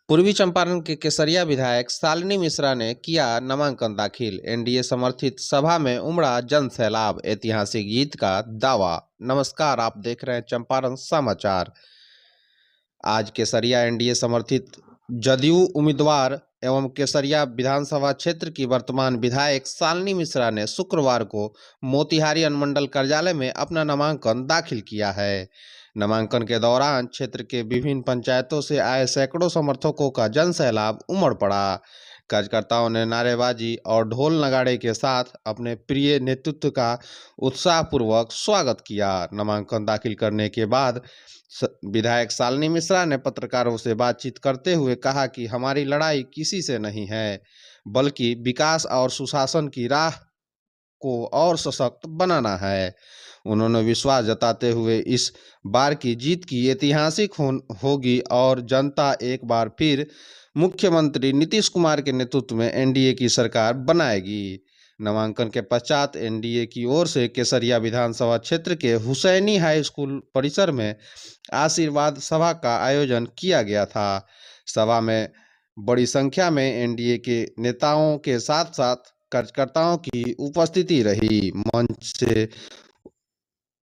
पूर्वी चंपारण के केसरिया विधायक शालिनी मिश्रा ने किया नामांकन दाखिल। एनडीए समर्थित सभा में उमड़ा जन सैलाब, ऐतिहासिक जीत का दावा। नमस्कार, आप देख रहे हैं चंपारण समाचार। आज केसरिया एनडीए समर्थित जदयू उम्मीदवार एवं केसरिया विधानसभा क्षेत्र की वर्तमान विधायक शालिनी मिश्रा ने शुक्रवार को मोतिहारी अनुमंडल कार्यालय में अपना नामांकन दाखिल किया है। नामांकन के दौरान क्षेत्र के विभिन्न पंचायतों से आए सैकड़ों समर्थकों का जन सैलाब उमड़ पड़ा। कार्यकर्ताओं ने नारेबाजी और ढोल नगाड़े के साथ अपने प्रिय नेतृत्व का उत्साहपूर्वक स्वागत किया। नामांकन दाखिल करने के बाद विधायक शालिनी मिश्रा ने पत्रकारों से बातचीत करते हुए कहा कि हमारी लड़ाई किसी से नहीं है, बल्कि विकास और सुशासन की राह को और सशक्त बनाना है। उन्होंने विश्वास जताते हुए इस बार की जीत की ऐतिहासिक होगी और जनता एक बार फिर मुख्यमंत्री नीतीश कुमार के नेतृत्व में एनडीए की सरकार बनाएगी। नामांकन के पश्चात एनडीए की ओर से केसरिया विधानसभा क्षेत्र के हुसैनी हाई स्कूल परिसर में आशीर्वाद सभा का आयोजन किया गया था। सभा में बड़ी संख्या में एनडीए के नेताओं के साथ साथ कार्यकर्ताओं की उपस्थिति रही। मंच से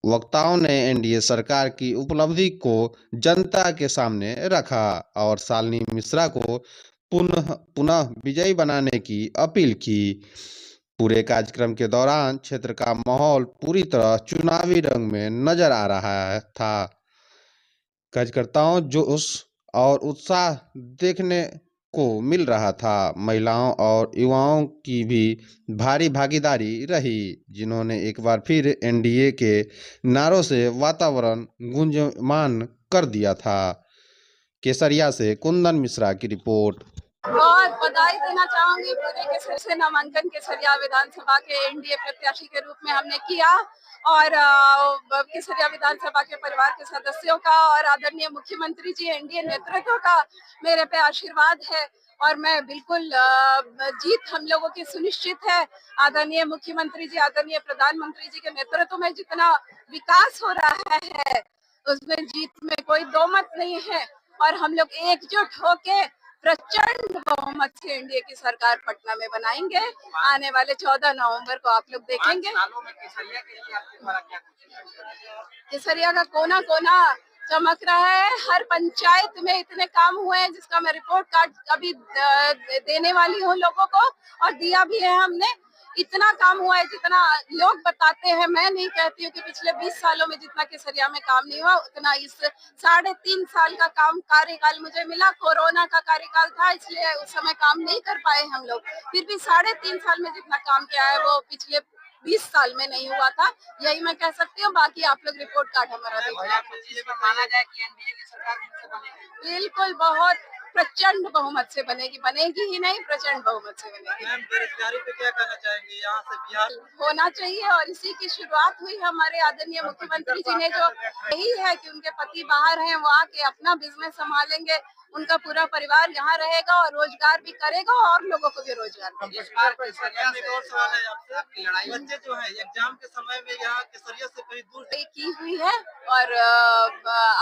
वक्ताओं ने एनडीए सरकार की उपलब्धि को जनता के सामने रखा और शालिनी मिश्रा को पुनः पुनः विजयी बनाने की अपील की। पूरे कार्यक्रम के दौरान क्षेत्र का माहौल पूरी तरह चुनावी रंग में नजर आ रहा था। कार्यकर्ताओं जोश और उत्साह देखने को मिल रहा था। महिलाओं और युवाओं की भी भारी भागीदारी रही, जिन्होंने एक बार फिर एनडीए के नारों से वातावरण गुंजयमान कर दिया था। केसरिया से कुंदन मिश्रा की रिपोर्ट। और बधाई देना चाहूंगी पूरे केसर से नामांकन केसरिया विधानसभा के एनडीए प्रत्याशी के रूप में हमने किया और केसरिया विधानसभा के परिवार के सदस्यों का और आदरणीय मुख्यमंत्री जी एनडीए नेतृत्व का मेरे पे आशीर्वाद है और मैं बिल्कुल जीत हम लोगों की सुनिश्चित है। आदरणीय मुख्यमंत्री जी, आदरणीय प्रधानमंत्री जी के नेतृत्व में जितना विकास हो रहा है उसमें जीत में कोई दो मत नहीं है और हम लोग एकजुट होके प्रचंड बहुमत से एनडीए की सरकार पटना में बनाएंगे। आने वाले 14 नवंबर को आप लोग देखेंगे। केसरिया का कोना कोना चमक रहा है। हर पंचायत में इतने काम हुए हैं जिसका मैं रिपोर्ट कार्ड अभी देने वाली हूँ लोगों को और दिया भी है हमने। इतना काम हुआ है जितना लोग बताते हैं। मैं नहीं कहती हूँ कि पिछले 20 सालों में जितना केसरिया में काम नहीं हुआ उतना इस 3.5 साल का काम कार्यकाल मुझे मिला। कोरोना का कार्यकाल था इसलिए उस समय काम नहीं कर पाए हम लोग, फिर भी 3.5 साल में जितना काम किया है वो पिछले 20 साल में नहीं हुआ था, यही मैं कह सकती हूँ। बाकी आप लोग रिपोर्ट कार्ड हमारा बिल्कुल बहुत प्रचंड बहुमत से बनेगी, बनेगी ही नहीं प्रचंड बहुमत से बनेगी। बेरोजगारी पे क्या कहना चाहेंगे? यहाँ से बिहार होना चाहिए और इसी की शुरुआत हुई हमारे आदरणीय मुख्यमंत्री जी ने, जो यही है कि उनके पति बाहर हैं, वो आके अपना बिजनेस संभालेंगे, उनका पूरा परिवार यहाँ रहेगा और रोजगार भी करेगा और लोगों को भी रोजगार देगा। बच्चे जो है एग्जाम के समय में यहाँ केसरिया से कहीं दूर की हुई है और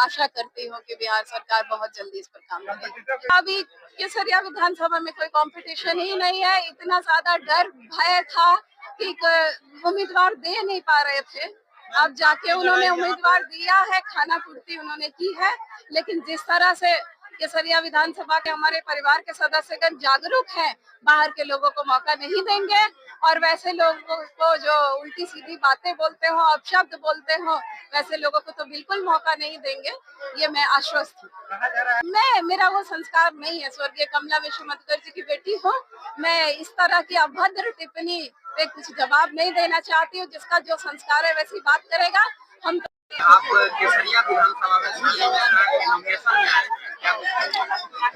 आशा करती हूँ कि बिहार सरकार बहुत जल्दी इस पर काम करेगी। अभी केसरिया विधानसभा में कोई कंपटीशन ही नहीं है। इतना ज्यादा डर भय था कि उम्मीदवार दे नहीं पा रहे थे। अब जाके उन्होंने उम्मीदवार दिया है, खाना पूर्ति उन्होंने की है, लेकिन जिस तरह से केसरिया विधानसभा के हमारे परिवार के सदस्यगण जागरूक हैं, बाहर के लोगों को मौका नहीं देंगे और वैसे लोगों को जो उल्टी सीधी बातें बोलते हो, अपशब्द बोलते हो, वैसे लोगों को तो बिल्कुल मौका नहीं देंगे, ये मैं आश्वस्त हूँ। मेरा वो संस्कार नहीं है। स्वर्गीय कमला विश्वमतकर जी की बेटी हूँ। मैं इस तरह की अभद्र टिप्पणी पे कुछ जवाब नहीं देना चाहती हूँ। जिसका जो संस्कार है वैसी बात करेगा। हम आप केसरिया विधानसभा में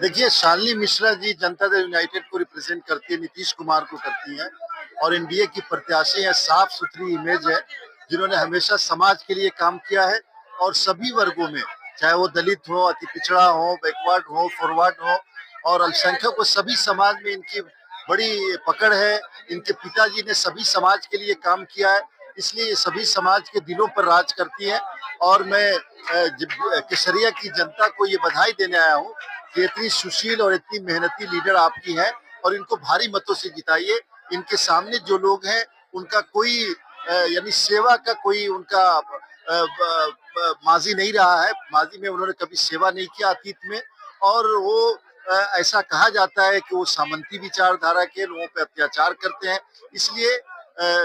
देखिए, शालिनी मिश्रा जी जनता दल यूनाइटेड को रिप्रेजेंट करती है, नीतीश कुमार को करती हैं और एनडीए की प्रत्याशी है। साफ सुथरी इमेज है, जिन्होंने हमेशा समाज के लिए काम किया है और सभी वर्गों में, चाहे वो दलित हो, अति पिछड़ा हो, बैकवर्ड हो, फॉरवर्ड हो और अल्पसंख्यक हो, सभी समाज में इनकी बड़ी पकड़ है। इनके पिताजी ने सभी समाज के लिए काम किया है, इसलिए ये सभी समाज के दिलों पर राज करती है और मैं केसरिया की जनता को ये बधाई देने आया हूँ कि इतनी सुशील और इतनी मेहनती लीडर आपकी है और इनको भारी मतों से जिताइए। इनके सामने जो लोग हैं उनका कोई यानी सेवा का कोई उनका माजी नहीं रहा है। माजी में उन्होंने कभी सेवा नहीं किया अतीत में, और वो ऐसा कहा जाता है कि वो सामंती विचारधारा के लोगों पे अत्याचार करते हैं। इसलिए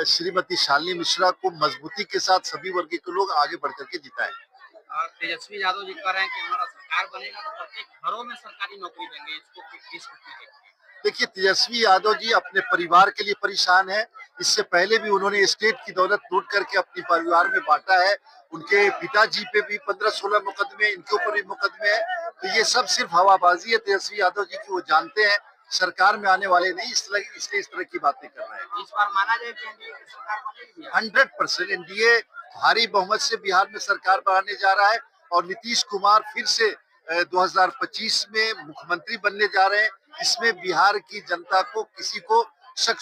श्रीमती शालिनी मिश्रा को मजबूती के साथ सभी वर्ग के लोग आगे बढ़ करके जिताएं। और तेजस्वी यादव जी कह रहे हैं कि हमारा सरकार बनेगा तो प्रत्येक घरों में सरकारी नौकरी देंगे, इसको किस रूप में देखते हैं? देखिए, तेजस्वी यादव जी अपने परिवार के लिए परेशान है। इससे पहले भी उन्होंने स्टेट की दौलत लूट करके अपने परिवार में बांटा है। उनके पिताजी पे भी 15-16 मुकदमे, इनके ऊपर भी मुकदमे है। तो ये सब सिर्फ हवाबाजी है तेजस्वी यादव जी की। वो जानते हैं सरकार में आने वाले नहीं, इसलिए इस तरह की बातें कर रहे हैं। इस बार माना जाए कि एनडीए की सरकार बनेगी? 100% एनडीए भारी बहुमत से बिहार में सरकार बनाने जा रहा है और नीतीश कुमार फिर से 2025 में मुख्यमंत्री बनने जा रहे हैं। इसमें बिहार की जनता को किसी को शक